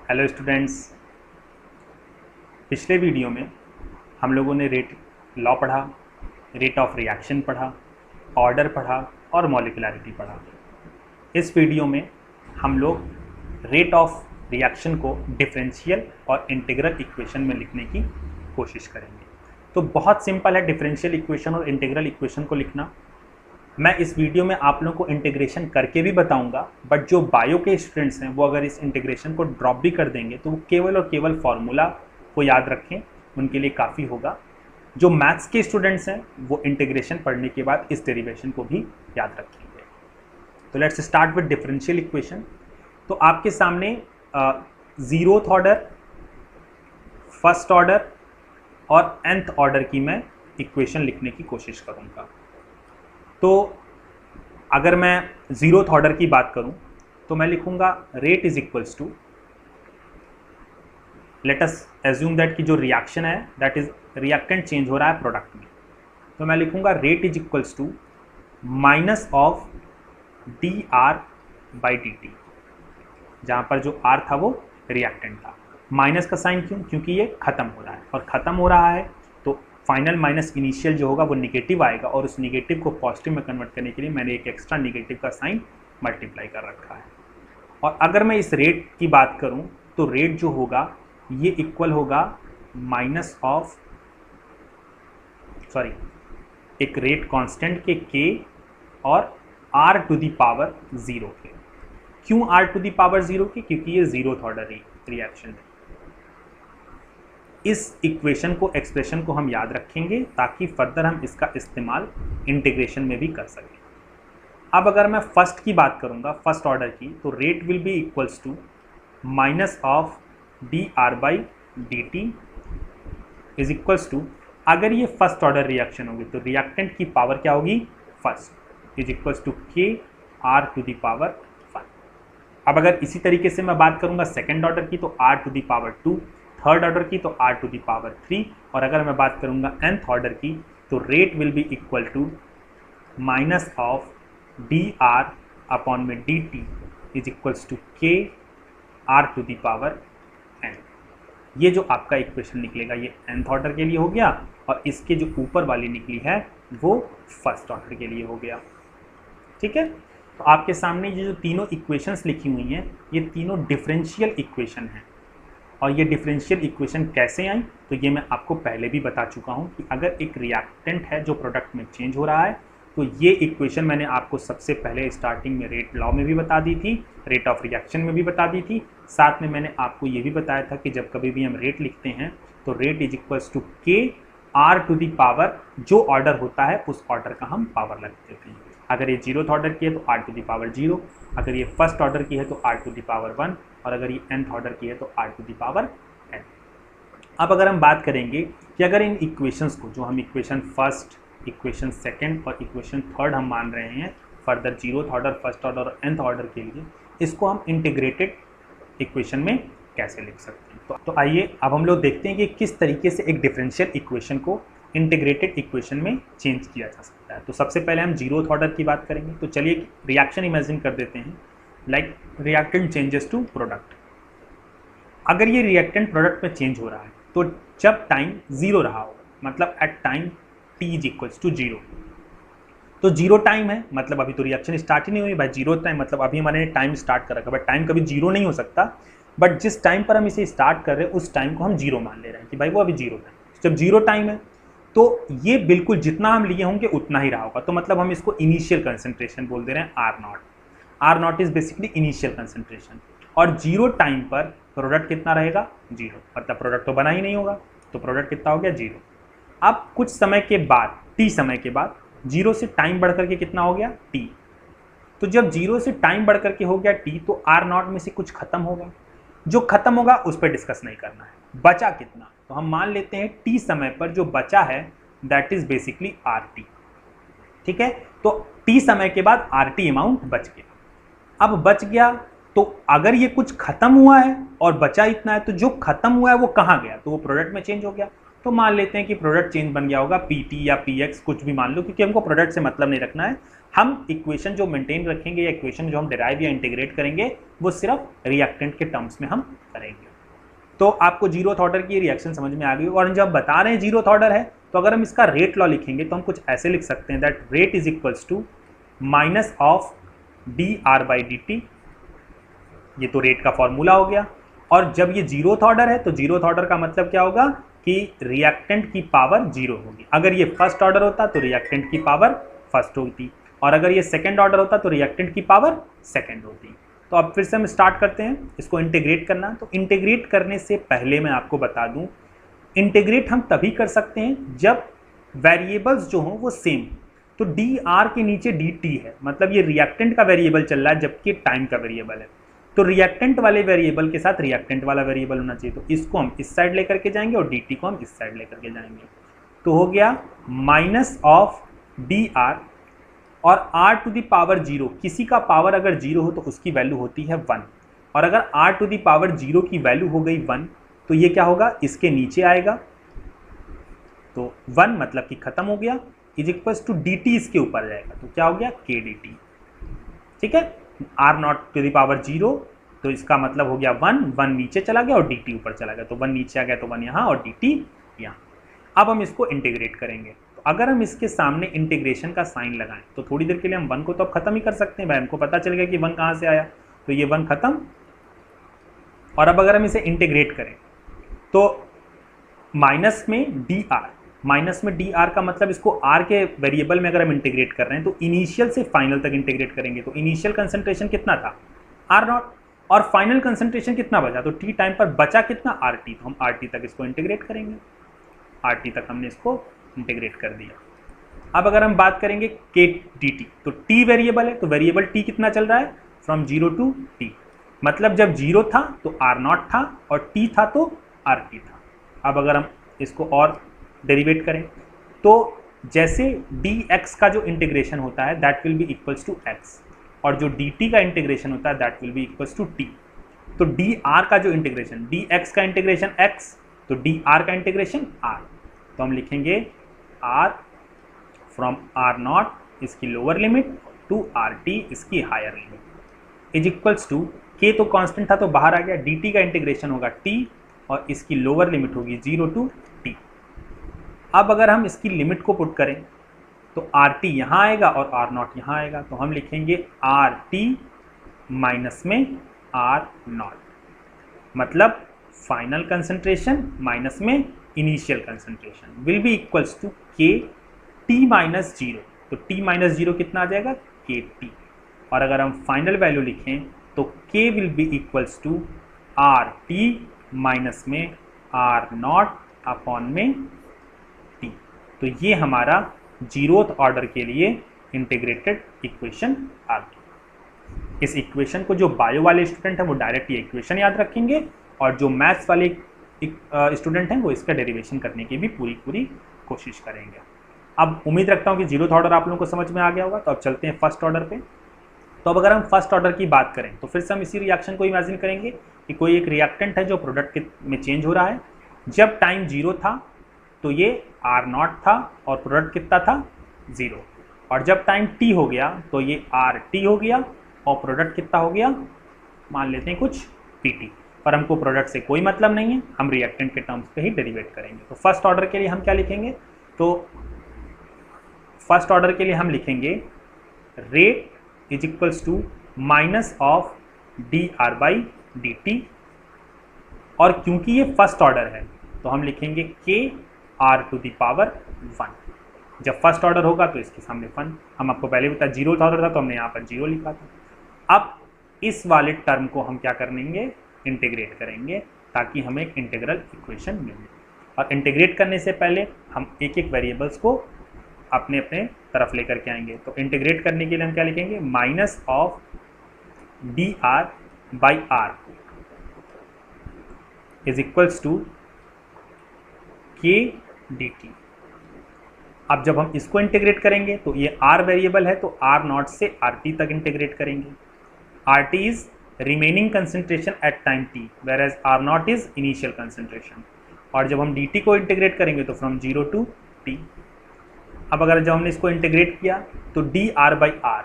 Hello students. पिछले video में हम लोगों ने रेट लॉ पढ़ा, रेट ऑफ रिएक्शन पढ़ा, ऑर्डर पढ़ा और मॉलिक्यूलरिटी पढ़ा। इस वीडियो में हम लोग रेट ऑफ रिएक्शन को डिफरेंशियल और इंटीग्रल इक्वेशन में लिखने की कोशिश करेंगे। तो बहुत सिंपल है डिफरेंशियल इक्वेशन और इंटीग्रल इक्वेशन को लिखना। मैं इस वीडियो में आप लोगों को इंटीग्रेशन करके भी बताऊंगा, बट जो बायो के स्टूडेंट्स हैं वो अगर इस इंटीग्रेशन को ड्रॉप भी कर देंगे तो वो केवल और केवल फॉर्मूला को याद रखें, उनके लिए काफ़ी होगा। जो मैथ्स के स्टूडेंट्स हैं वो इंटीग्रेशन पढ़ने के बाद इस डेरिवेशन को भी याद रखेंगे। तो let's start with differential equation. तो आपके सामने जीरोथ ऑर्डर, फर्स्ट ऑर्डर और nth ऑर्डर की मैं इक्वेशन लिखने की कोशिश करूँगा। तो अगर मैं जीरोथ ऑर्डर की बात करूं तो मैं लिखूंगा rate is equals to, let us assume that कि जो रिएक्शन है दैट इज रिएक्टेंट चेंज हो रहा है प्रोडक्ट में, तो मैं लिखूंगा rate is equals to minus of D R by D T. जहाँ पर जो आर था वो रिएक्टेंट था। माइनस का साइन क्यों? क्योंकि ये खत्म हो रहा है, और ख़त्म हो रहा है तो फाइनल माइनस इनिशियल जो होगा वो निगेटिव आएगा, और उस निगेटिव को पॉजिटिव में कन्वर्ट करने के लिए मैंने एक एक्स्ट्रा निगेटिव का साइन मल्टीप्लाई कर रखा है। और अगर मैं इस रेट की बात करूं तो रेट जो होगा ये इक्वल होगा माइनस ऑफ एक रेट कांस्टेंट के k और r टू दी पावर 0 के। क्यों r टू दी पावर 0 के? क्योंकि ये जीरोथ ऑर्डर रिएक्शन है। इस इक्वेशन को, एक्सप्रेशन को हम याद रखेंगे ताकि फर्दर हम इसका इस्तेमाल इंटीग्रेशन में भी कर सकें। अब अगर मैं फर्स्ट की बात करूंगा, फर्स्ट ऑर्डर की, तो rate will be equals to minus of D R by D T is equals to, अगर ये फर्स्ट ऑर्डर रिएक्शन होगी तो रिएक्टेंट की पावर क्या होगी? First, is equals to k r to the power 5। अब अगर इसी तरीके से मैं बात करूंगा सेकेंड ऑर्डर की तो R to the power 2, third order की तो r टू दी पावर 3, और अगर मैं बात करूंगा nth ऑर्डर की तो rate will be equal to minus of D r upon में d T is equals to k r to the power n। ये जो आपका इक्वेशन निकलेगा ये nth ऑर्डर के लिए हो गया, और इसके जो ऊपर वाली निकली है वो फर्स्ट ऑर्डर के लिए हो गया। ठीक है, तो आपके सामने ये जो तीनों इक्वेशंस लिखी हुई हैं ये तीनों डिफरेंशियल इक्वेशन हैं। और ये डिफरेंशियल इक्वेशन कैसे आई तो ये मैं आपको पहले भी बता चुका हूँ कि अगर एक रिएक्टेंट है जो प्रोडक्ट में चेंज हो रहा है तो ये इक्वेशन मैंने आपको सबसे पहले स्टार्टिंग में रेट लॉ में भी बता दी थी, रेट ऑफ रिएक्शन में भी बता दी थी। साथ में मैंने आपको ये भी बताया था कि जब कभी भी हम रेट लिखते हैं तो rate is equals to k r to the power, जो ऑर्डर होता है उस ऑर्डर का हम पावर लग देते हैं। अगर ये जीरोथ ऑर्डर की है तो आर टू दी पावर 0, अगर ये फर्स्ट ऑर्डर की है तो आर टू दी पावर 1, और अगर ये nth ऑर्डर की है तो r to the power n। अब अगर हम बात करेंगे कि अगर इन इक्वेशंस को, जो हम इक्वेशन फर्स्ट, इक्वेशन सेकंड और इक्वेशन थर्ड हम मान रहे हैं further zeroth order, first order और nth ऑर्डर के लिए, इसको हम इंटीग्रेटेड इक्वेशन में कैसे लिख सकते हैं। तो आइए अब हम लोग देखते हैं कि किस तरीके से एक डिफरेंशियल इक्वेशन को इंटीग्रेटेड इक्वेशन में चेंज किया जा सकता है। तो सबसे पहले हम जीरोथ ऑर्डर की बात करेंगे। तो चलिए रिएक्शन इमेजिन कर देते हैं, like reactant changes to product. अगर ये रिएक्टेंट प्रोडक्ट में चेंज हो रहा है तो जब टाइम 0 रहा हो, मतलब at time t is equals to 0, तो 0 टाइम है, मतलब अभी तो रिएक्शन स्टार्ट ही नहीं हुई भाई। 0 टाइम मतलब अभी हमारे टाइम स्टार्ट कर रखा है, बट टाइम कभी 0 नहीं हो सकता। बट जिस टाइम पर हम इसे स्टार्ट कर रहे हैं उस टाइम को हम 0 मान ले रहे हैं कि भाई वो अभी 0 टाइम। जब 0 टाइम है तो ये बिल्कुल जितना हम लिए होंगे उतना ही रहा होगा, तो मतलब हम इसको इनिशियल कंसंट्रेशन बोल दे रहे हैं R0। R0 is basically initial concentration, और 0 टाइम पर प्रोडक्ट कितना रहेगा? 0, मतलब प्रोडक्ट तो बना ही नहीं होगा, तो प्रोडक्ट कितना हो गया? 0। अब कुछ समय के बाद, t समय के बाद 0 से टाइम बढ़ करके कितना हो गया? t। तो जब 0 से टाइम बढ़ करके हो गया t तो R0 में से कुछ खत्म होगा। जो खत्म होगा उस पर डिस्कस नहीं करना है। बचा कितना? तो हम मान लेते हैं t समय पर जो बचा है दैट इज बेसिकली RT। ठीक है, तो t समय के बाद RT अमाउंट बच गया। अब बच गया तो अगर ये कुछ खत्म हुआ है और बचा इतना है तो जो खत्म हुआ है वो कहाँ गया? तो वो प्रोडक्ट में चेंज हो गया। तो मान लेते हैं कि प्रोडक्ट चेंज बन गया होगा PT या PX, कुछ भी मान लो, क्योंकि हमको प्रोडक्ट से मतलब नहीं रखना है, हम इक्वेशन जो मेंटेन रखेंगे या इक्वेशन जो हम डिराइव या इंटीग्रेट करेंगे वो सिर्फ रिएक्टेंट के टर्म्स में हम करेंगे। तो आपको जीरोथ ऑर्डर की रिएक्शन समझ में आ गई। और जब बता रहे हैं जीरोथ ऑर्डर है तो अगर हम इसका रेट लॉ लिखेंगे तो हम कुछ ऐसे लिख सकते हैं that rate is equals to minus of D R by D T. ये तो रेट का फॉर्मूला हो गया। और जब ये जीरोथ ऑर्डर है तो जीरोथ ऑर्डर का मतलब क्या होगा कि रिएक्टेंट की पावर जीरो होगी। अगर ये फर्स्ट ऑर्डर होता तो रिएक्टेंट की पावर फर्स्ट होती, और अगर ये सेकंड ऑर्डर होता तो रिएक्टेंट की पावर सेकंड होती। तो अब फिर से हम स्टार्ट करते हैं इसको इंटीग्रेट करना। तो इंटीग्रेट करने से पहले मैं आपको बता दूं, इंटीग्रेट हम तभी कर सकते हैं जब वेरिएबल्स जो हों वो सेम। तो डी आर के नीचे डी टी है, मतलब ये रिएक्टेंट का वेरिएबल चल रहा है जबकि टाइम का वेरिएबल है। तो रिएक्टेंट वाले वेरिएबल के साथ रिएक्टेंट वाला वेरिएबल होना चाहिए। तो इसको हम इस साइड लेकर के जाएंगे और डी टी को हम इस साइड लेकर के जाएंगे। तो हो गया माइनस ऑफ डी आर, और r to the power zero, किसी का पावर अगर जीरो हो तो उसकी वैल्यू होती है 1, और अगर r to the power zero की वैल्यू हो गई 1 तो ये क्या होगा, इसके नीचे आएगा। तो 1 मतलब कि खत्म हो गया, is equals to D T इसके ऊपर जाएगा तो क्या हो गया k डी टी। ठीक है, r not to the power zero तो इसका मतलब हो गया 1 नीचे चला गया और डी टी ऊपर चला गया। तो 1 नीचे आ गया तो 1 यहाँ और डी टी यहाँ। अब हम इसको इंटीग्रेट करेंगे। अगर हम इसके सामने इंटीग्रेशन का साइन लगाएं तो थोड़ी देर के लिए हम 1 को तो अब खत्म ही कर सकते हैं भाई, हमको पता चल गया कि 1 कहाँ से आया, तो ये 1 खत्म। और अब अगर हम इसे इंटीग्रेट करें तो माइनस में डी आर, माइनस में डी आर का मतलब इसको आर के वेरिएबल में अगर हम इंटीग्रेट कर रहे हैं तो इनिशियल से फाइनल तक इंटीग्रेट करेंगे। तो इनिशियल कंसंट्रेशन कितना था आर नॉट, और फाइनल कंसंट्रेशन कितना बचा, तो टी टाइम पर बचा कितना आर टी, तो हम आर टी तक इसको इंटीग्रेट करेंगे। आर टी तक हमने इसको इंटीग्रेट कर दिया। अब अगर हम बात करेंगे के डी टी, तो टी वेरिएबल है तो वेरिएबल टी कितना चल रहा है, फ्रॉम जीरो टू टी, मतलब जब जीरो था तो आर नॉट था और टी था तो आर टी था। अब अगर हम इसको और डेरिवेट करें तो जैसे डी एक्स का जो इंटीग्रेशन होता है that will be equals to x, और जो डी टी का इंटीग्रेशन होता है that will be equals to t. तो डी आर का जो इंटीग्रेशन, डी एक्स का इंटीग्रेशन एक्स, तो डी आर का इंटीग्रेशन आर, तो हम लिखेंगे आर फ्रॉम आर नॉट इसकी lower limit to are t इसकी higher limit is equals to k, तो कांस्टेंट था तो बाहर आ गया, डी टी का इंटीग्रेशन होगा टी और इसकी लोअर लिमिट होगी 0 टू टी। अब अगर हम इसकी लिमिट को पुट करें तो आर टी यहाँ आएगा और आर नॉट यहाँ आएगा, तो हम लिखेंगे आर टी माइनस में आर नॉट, मतलब फाइनल कंसंट्रेशन माइनस में initial concentration will be equals to के टी माइनस जीरो। तो टी माइनस जीरो कितना आ जाएगा, के टी, और अगर हम फाइनल वैल्यू लिखें तो K will be equals to are T minus में आर नॉट अपॉन में टी। तो ये हमारा जीरोथ ऑर्डर के लिए इंटीग्रेटेड इक्वेशन आ गई। इस इक्वेशन को जो बायो वाले स्टूडेंट हैं वो डायरेक्ट ये इक्वेशन याद रखेंगे, और जो मैथ्स वाले स्टूडेंट हैं वो इसका डेरिवेशन करने की भी पूरी कोशिश करेंगे। अब उम्मीद रखता हूँ कि जीरोथ ऑर्डर आप लोगों को समझ में आ गया होगा। तो अब चलते हैं फर्स्ट ऑर्डर पे। तो अब अगर हम फर्स्ट ऑर्डर की बात करें तो फिर से हम इसी रिएक्शन को इमेजिन करेंगे कि कोई एक रिएक्टेंट है जो प्रोडक्ट में चेंज हो रहा है। जब टाइम जीरो था तो ये आर नॉट था और प्रोडक्ट कितना था 0, और जब टाइम टी हो गया तो ये आर टी हो गया और प्रोडक्ट कितना हो गया, मान लेते हैं कुछ पी टी, पर हमको प्रोडक्ट से कोई मतलब नहीं है, हम रिएक्टेंट के टर्म्स पे ही डेरिवेट करेंगे। तो फर्स्ट ऑर्डर के लिए हम क्या लिखेंगे, तो फर्स्ट ऑर्डर के लिए हम लिखेंगे rate is equals to minus of D R by D T, और क्योंकि ये फर्स्ट ऑर्डर है तो हम लिखेंगे के आर टू दी पावर 1। जब फर्स्ट ऑर्डर होगा तो इसके सामने 1, हम आपको पहले बताया जीरो ऑर्डर था तो हमने यहाँ पर 0 लिखा था। अब इस वाले टर्म को हम क्या करेंगे, इंटीग्रेट करेंगे ताकि हमें एक इंटीग्रल इक्वेशन मिले। और इंटीग्रेट करने से पहले हम एक एक वेरिएबल्स को अपने अपने तरफ लेकर के आएंगे। तो इंटीग्रेट करने के लिए हम क्या लिखेंगे, minus of D R by R is equals to K D T. अब जब हम इसको इंटीग्रेट करेंगे तो ये r वेरिएबल है तो r नॉट से rt तक इंटीग्रेट करेंगे। rt is remaining concentration at time t, where as r not is initial concentration. और जब हम dt को इंटीग्रेट करेंगे तो फ्रॉम 0 टू t। अब अगर जब हमने इसको इंटीग्रेट किया तो D R by R,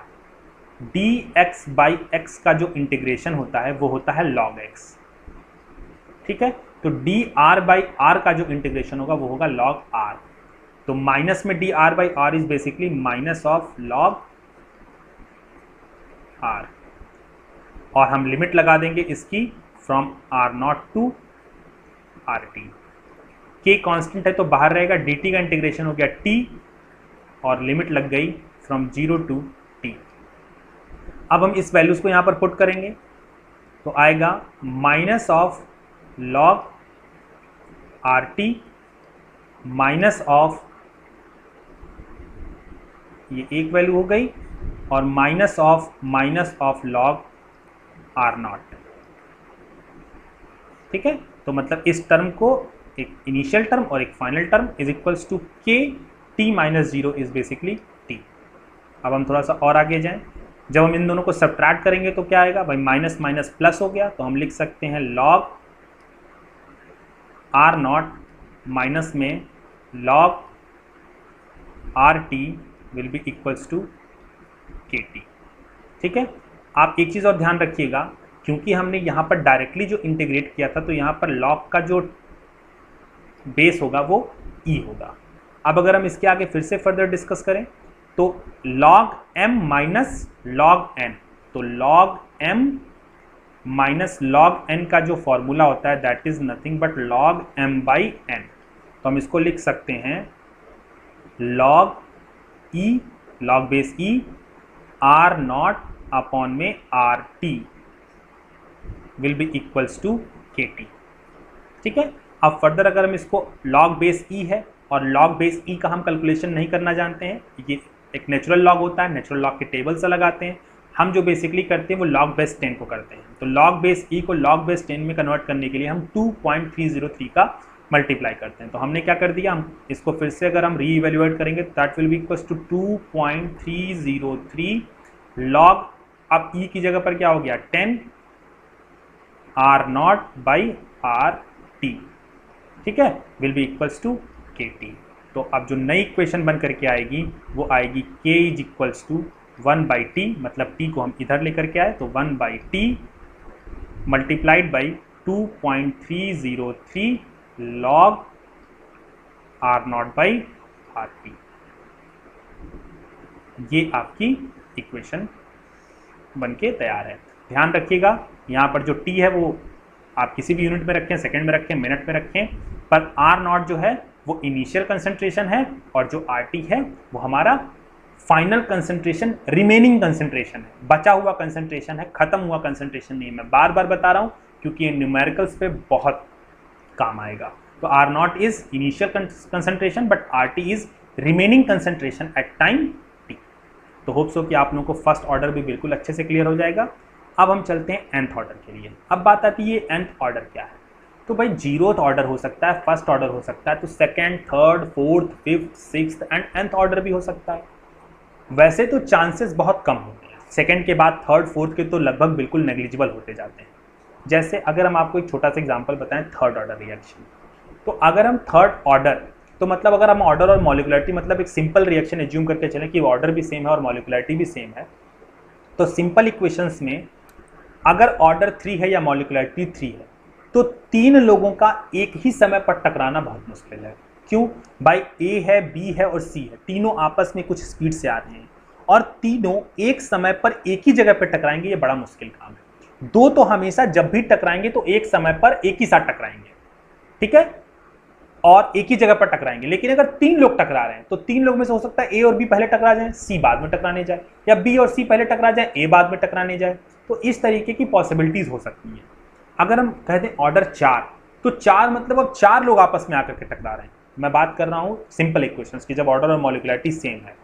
D X by X का जो इंटीग्रेशन होता है वो होता है log x, ठीक है। तो डी आर बाई आर का जो इंटीग्रेशन होगा वो होगा log r। तो माइनस में D R by R is basically minus of log r, और हम लिमिट लगा देंगे इसकी from r not to are T. K constant है तो बाहर रहेगा, dt का इंटीग्रेशन हो गया t और लिमिट लग गई फ्रॉम 0 टू t। अब हम इस वैल्यूज को यहाँ पर पुट करेंगे तो आएगा minus of log R T minus of, ये एक वैल्यू हो गई, और minus of log R not, ठीक है। तो मतलब इस टर्म को एक इनिशियल टर्म और एक final term is equals to के T minus 0 is basically t. अब हम थोड़ा सा और आगे जाएं, जब हम इन दोनों को सब्ट्रैक्ट करेंगे तो क्या आएगा भाई, माइनस माइनस प्लस हो गया, तो हम लिख सकते हैं log आर नॉट माइनस में log R T will be equals to के टी, ठीक है। आप एक चीज़ और ध्यान रखिएगा, क्योंकि हमने यहाँ पर डायरेक्टली जो इंटीग्रेट किया था तो यहाँ पर log का जो बेस होगा वो e होगा। अब अगर हम इसके आगे फिर से फर्दर डिस्कस करें तो log m minus log n, तो log m minus log n का जो फॉर्मूला होता है that is nothing but log m by n। तो हम इसको लिख सकते हैं log e, log base e r not upon में r T will be equals to के टी, ठीक है। अब फर्दर अगर हम इसको log बेस e है और log बेस e का हम कैलकुलेशन नहीं करना जानते हैं, ये एक नेचुरल लॉग होता है, नेचुरल लॉग के टेबल से लगाते हैं, हम जो बेसिकली करते हैं वो log बेस 10 को करते हैं। तो log बेस e को log बेस 10 में कन्वर्ट करने के लिए हम 2.303 का मल्टीप्लाई करते हैं। तो हमने क्या कर दिया, हम इसको फिर से अगर हम री इवेल्युएट करेंगे that will be equals to 2.303 log, अब e की जगह पर क्या हो गया 10 R not by R T, ठीक है, विल बी इक्वल्स टू के टी। तो अब जो नई इक्वेशन बन करके आएगी वो आएगी k is equals to 1 by T, मतलब t को हम इधर लेकर के आए तो 1 by T multiplied by 2.303 log R not by R T. ये आपकी इक्वेशन बनके तैयार है। ध्यान रखिएगा यहाँ पर जो t है वो आप किसी भी यूनिट में रखें, सेकंड में रखें, मिनट में रखें, पर आर नॉट जो है वो इनिशियल कंसंट्रेशन है और जो आर टी है वो हमारा फाइनल कंसंट्रेशन, रिमेनिंग कंसंट्रेशन है, बचा हुआ कंसंट्रेशन है, खत्म हुआ कंसंट्रेशन नहीं है। मैं बार बार बता रहा हूँ क्योंकि ये न्यूमेरिकल्स पे बहुत काम आएगा। तो R not is initial concentration but R T is remaining concentration at time T. तो होप्स हो कि आप लोगों को फर्स्ट ऑर्डर भी बिल्कुल अच्छे से क्लियर हो जाएगा। अब हम चलते हैं nth ऑर्डर के लिए। अब बात आती है nth ऑर्डर क्या है, तो भाई 0th ऑर्डर हो सकता है, फर्स्ट ऑर्डर हो सकता है, तो second, third, fourth, fifth, sixth and nth order भी हो सकता है। वैसे तो चांसेस बहुत कम होते हैं, सेकेंड के बाद थर्ड फोर्थ के तो लगभग बिल्कुल नेग्लिजिबल होते जाते हैं। जैसे अगर हम आपको एक छोटा सा एग्जांपल बताएं, थर्ड ऑर्डर रिएक्शन, तो अगर हम थर्ड ऑर्डर, तो मतलब अगर हम ऑर्डर और मॉलिक्युलरिटी, मतलब एक सिंपल रिएक्शन एज्यूम करके चलें कि ऑर्डर भी सेम है और मॉलिक्युलरिटी भी सेम है, तो सिंपल इक्वेशंस में अगर ऑर्डर 3 है या मॉलिक्युलरिटी 3 है तो 3 लोगों का एक ही समय पर टकराना बहुत मुश्किल है। क्यों भाई, ए है, बी है और सी है, तीनों आपस में कुछ स्पीड से आ रहे हैं और तीनों एक समय पर एक ही जगह पर टकराएंगे, ये बड़ा मुश्किल काम है। दो तो हमेशा जब भी टकराएंगे तो एक समय पर एक ही साथ टकराएंगे, ठीक है, और एक ही जगह पर टकराएंगे। लेकिन अगर 3 लोग टकरा रहे हैं तो 3 लोग में से हो सकता है ए और बी पहले टकरा जाएं, सी बाद में टकराने जाए, या बी और सी पहले टकरा जाए, ए बाद में टकराने जाए। तो इस तरीके की पॉसिबिलिटीज हो सकती हैं। अगर हम कहते हैं ऑर्डर 4, तो 4 मतलब अब 4 लोग आपस में आकर के टकरा रहे हैं। मैं बात कर रहा हूँ सिंपल इक्वेशंस की, जब ऑर्डर और मॉलिक्युलरिटी सेम है।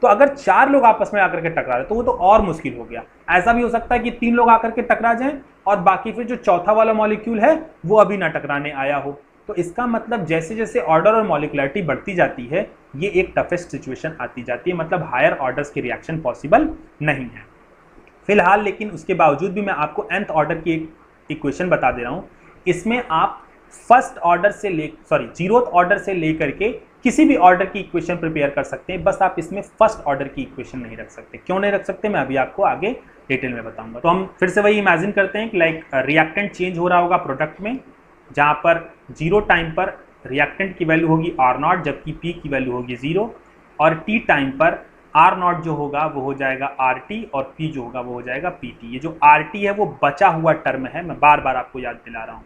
तो अगर 4 लोग आपस में आकर के टकरा रहे हैं तो वो तो और मुश्किल हो गया। ऐसा भी हो सकता है कि 3 लोग आकर के टकरा जाएं और बाकी फिर जो चौथा वाला मॉलिक्यूल है वो अभी ना टकराने आया हो। तो इसका मतलब जैसे जैसे ऑर्डर और मॉलिक्युलरिटी बढ़ती जाती है ये एक टफेस्ट सिचुएशन आती जाती है, मतलब हायर ऑर्डर्स की रिएक्शन पॉसिबल नहीं है फिलहाल। लेकिन उसके बावजूद भी मैं आपको nth ऑर्डर की एक इक्वेशन बता दे रहा हूँ। इसमें आप फर्स्ट ऑर्डर से जीरोथ ऑर्डर से लेकर के किसी भी ऑर्डर की इक्वेशन प्रिपेयर कर सकते हैं, बस आप इसमें फर्स्ट ऑर्डर की इक्वेशन नहीं रख सकते। क्यों नहीं रख सकते मैं अभी आपको आगे डिटेल में बताऊंगा। तो हम फिर से वही इमेजिन करते हैं कि लाइक रिएक्टेंट चेंज हो रहा होगा प्रोडक्ट में, जहां पर 0 टाइम पर रिएक्टेंट की वैल्यू होगी R0 जबकि P की वैल्यू होगी 0, और T टाइम पर R0 जो होगा वो हो जाएगा RT और P जो होगा वो हो जाएगा PT। ये जो RT है वो बचा हुआ टर्म है, मैं बार बार आपको याद दिला रहा हूँ,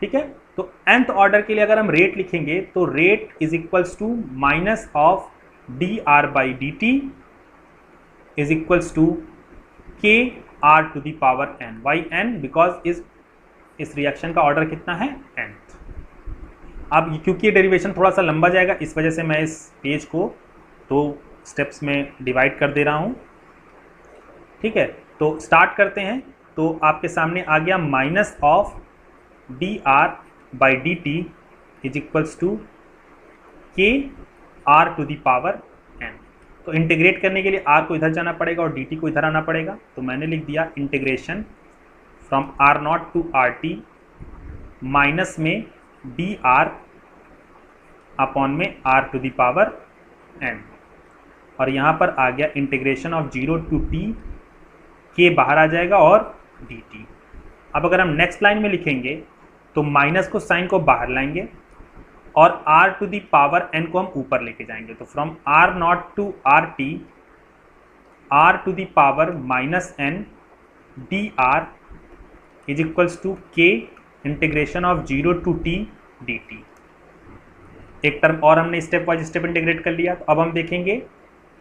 ठीक है। तो nth ऑर्डर के लिए अगर हम रेट लिखेंगे तो rate is equals to minus of dr/dt is equals to kr to the power n। Why n? Because इस रिएक्शन का ऑर्डर कितना है nth। अब क्योंकि ये डेरिवेशन थोड़ा सा लंबा जाएगा, इस वजह से मैं इस पेज को 2 स्टेप्स में डिवाइड कर दे रहा हूँ, ठीक है। तो स्टार्ट करते हैं। तो आपके सामने आ गया minus of dr/dt is equals to kr to the power n। तो इंटीग्रेट करने के लिए r को इधर जाना पड़ेगा और dt को इधर आना पड़ेगा। तो मैंने लिख दिया integration from R0 to RT minus में dr अपॉन में r to the power n, और यहाँ पर आ गया integration of 0 to t, k बाहर आ जाएगा और dt। अब अगर हम नेक्स्ट लाइन में लिखेंगे तो माइनस को साइन को बाहर लाएंगे और r to the power n को हम ऊपर लेके जाएंगे। तो from R0 to RT r to the power minus n dr is equals to k integration of 0 to t dt। एक टर्म और हमने स्टेप बाय स्टेप इंटीग्रेट कर लिया। तो अब हम देखेंगे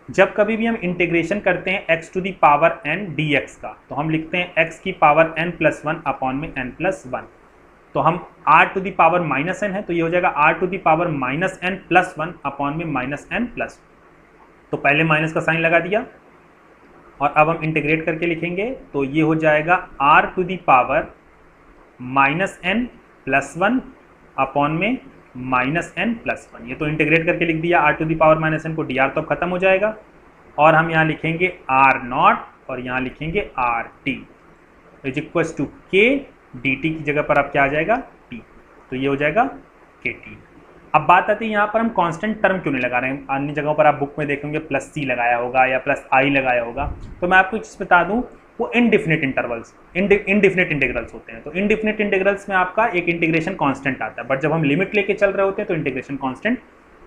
जब कभी भी हम इंटीग्रेशन करते हैं x to the power n dx का, तो हम लिखते हैं x की पावर n प्लस 1 अपॉन में n प्लस 1। तो हम r to the power minus n है, तो ये हो जाएगा r to the power minus n plus 1 upon में माइनस n प्लस। तो पहले माइनस का साइन लगा दिया और अब हम इंटीग्रेट करके लिखेंगे तो ये हो जाएगा r to the power minus n plus 1 upon में माइनस n प्लस 1। ये तो इंटीग्रेट करके लिख दिया r to the power minus n को, dr तो अब खत्म हो जाएगा और हम यहाँ लिखेंगे R0 और यहाँ लिखेंगे RT is equals to k dt की जगह पर अब क्या आ जाएगा t। तो ये हो जाएगा kt। अब बात आती है यहाँ पर हम कांस्टेंट टर्म क्यों नहीं लगा रहे हैं। अन्य जगहों पर आप बुक में देखेंगे प्लस c लगाया होगा या प्लस i लगाया होगा। तो मैं आपको एक चीज़ बता दूं, वो इनडिफिनिट इंटीग्रल्स होते हैं। तो इनडिफिनिट इंटीग्रल्स में आपका एक इंटीग्रेशन कांस्टेंट आता है, बट जब हम लिमिट लेके चल रहे होते हैं तो इंटीग्रेशन कांस्टेंट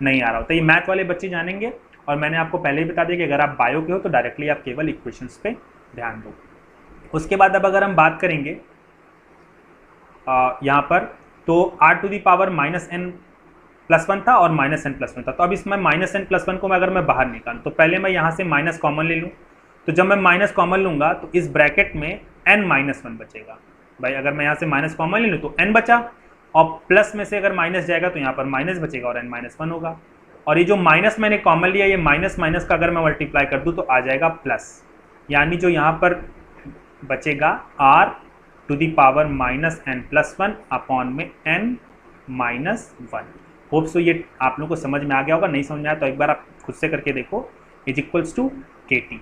नहीं आ रहा होता। ये मैथ वाले बच्चे जानेंगे और मैंने आपको पहले ही बता दिया कि अगर आप बायो के हो तो डायरेक्टली आप केवल इक्वेशंस पे ध्यान दो। उसके बाद अब अगर हम बात करेंगे यहाँ पर, तो r to the power minus n plus 1 था और माइनस n प्लस 1 था। तो अब इसमें माइनस n प्लस 1 को अगर मैं बाहर निकालूँ तो पहले मैं यहाँ से माइनस कॉमन ले लूँ। तो जब मैं माइनस कॉमन लूँगा तो इस ब्रैकेट में n माइनस 1 बचेगा। भाई अगर मैं यहाँ से माइनस कॉमन ले लूँ तो n बचा, और प्लस में से अगर माइनस जाएगा तो यहाँ पर माइनस बचेगा और n माइनस 1 होगा। और ये जो माइनस मैंने कॉमन लिया, ये माइनस माइनस का अगर मैं मल्टीप्लाई कर दूँ तो आ जाएगा प्लस, यानी जो यहाँ पर बचेगा r to the power minus n plus 1 upon में n माइनस 1। होप सो ये आप लोगों को समझ में आ गया होगा। नहीं समझ में आया तो एक बार आप खुद से करके देखो। Is equals to kt।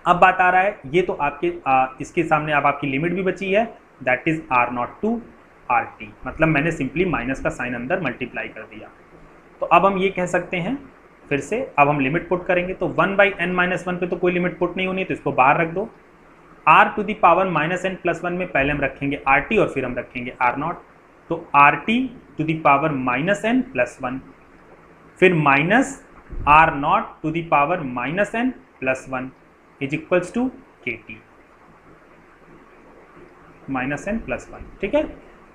अब बात आ रहा है, ये तो आपके इसके सामने अब आपकी लिमिट भी बची है, that is R0 to RT। मतलब मैंने सिंपली माइनस का साइन अंदर मल्टीप्लाई कर दिया। तो अब हम ये कह सकते हैं फिर से, अब हम लिमिट पुट करेंगे तो 1/n माइनस 1 पे तो कोई लिमिट पुट नहीं होनी, तो इसको बाहर रख दो। r to the power minus n plus 1 में पहले हम रखेंगे RT और फिर हम रखेंगे R0। तो RT to the power minus n plus 1, फिर minus R0 to the power minus n plus 1 is equals to kt minus n plus 1। ठीक है।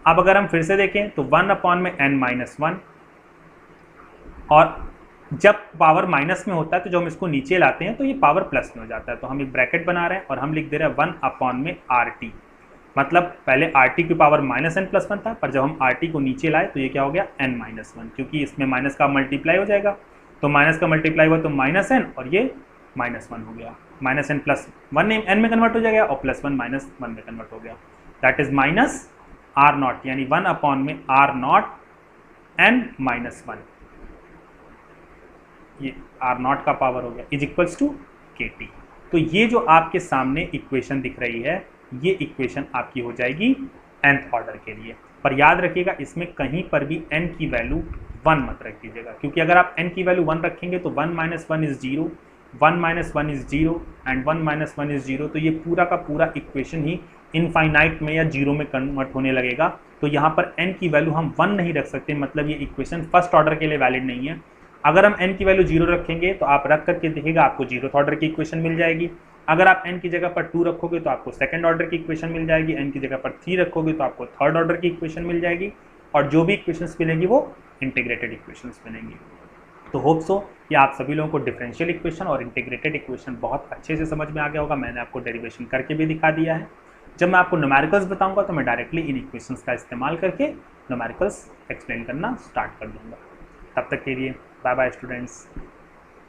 अब अगर हम फिर से देखें तो 1 अपॉन में n माइनस 1, और जब पावर माइनस में होता है तो जब हम इसको नीचे लाते हैं तो ये पावर प्लस में हो जाता है। तो हम एक ब्रैकेट बना रहे हैं और हम लिख दे रहे हैं 1 अपॉन में RT। मतलब पहले RT की पावर माइनस n प्लस 1 था, पर जब हम RT को नीचे लाए तो ये क्या हो गया n माइनस 1, क्योंकि इसमें माइनस का मल्टीप्लाई हो जाएगा। तो माइनस का मल्टीप्लाई हुआ तो माइनस n और ये माइनस 1 हो गया। माइनस n प्लस 1 n में कन्वर्ट हो जाएगा और प्लस 1 माइनस 1 में कन्वर्ट हो गया। दैट इज माइनस R0, यानी 1 अपॉन में R0 n माइनस 1, ये R0 का पावर हो गया, इज इक्वल्स टू kt। तो ये जो आपके सामने इक्वेशन दिख रही है, ये इक्वेशन आपकी हो जाएगी nth ऑर्डर के लिए। पर याद रखिएगा इसमें कहीं पर भी n की वैल्यू 1 मत रखिएगा, क्योंकि अगर आप n की वैल्यू 1 रखेंगे तो 1 minus 1 is 0, 1 minus 1 is 0 and 1 minus 1 is 0, तो ये पूरा का पूरा इक्वेशन ही इनफाइनाइट में या जीरो में कन्वर्ट होने लगेगा। तो यहाँ पर n की वैल्यू हम 1 नहीं रख सकते, मतलब ये इक्वेशन फर्स्ट ऑर्डर के लिए वैलिड नहीं है। अगर हम n की वैल्यू 0 रखेंगे तो आप रख करके देखिएगा आपको जीरोथ ऑर्डर की इक्वेशन मिल जाएगी। अगर आप n की जगह पर 2 रखोगे तो आपको सेकंड ऑर्डर की इक्वेशन मिल जाएगी, n की जगह पर 3 रखोगे तो आपको थर्ड ऑर्डर की इक्वेशन मिल जाएगी, और जो भी इक्वेशंस मिलेंगी वो इंटीग्रेटेड इक्वेशंस मिलेंगी। तो होप सो कि आप सभी लोगों को डिफरेंशियल इक्वेशन और इंटीग्रेटेड इक्वेशन बहुत अच्छे से समझ में आ गया होगा। मैंने आपको डेरिवेशन करके भी दिखा दिया है। जब मैं आपको न्यूमेरिकल्स बताऊंगा तो मैं डायरेक्टली इन इक्वेशंस का इस्तेमाल करके न्यूमेरिकल्स एक्सप्लेन करना स्टार्ट कर दूंगा। तब तक के लिए बाय बाय स्टूडेंट्स।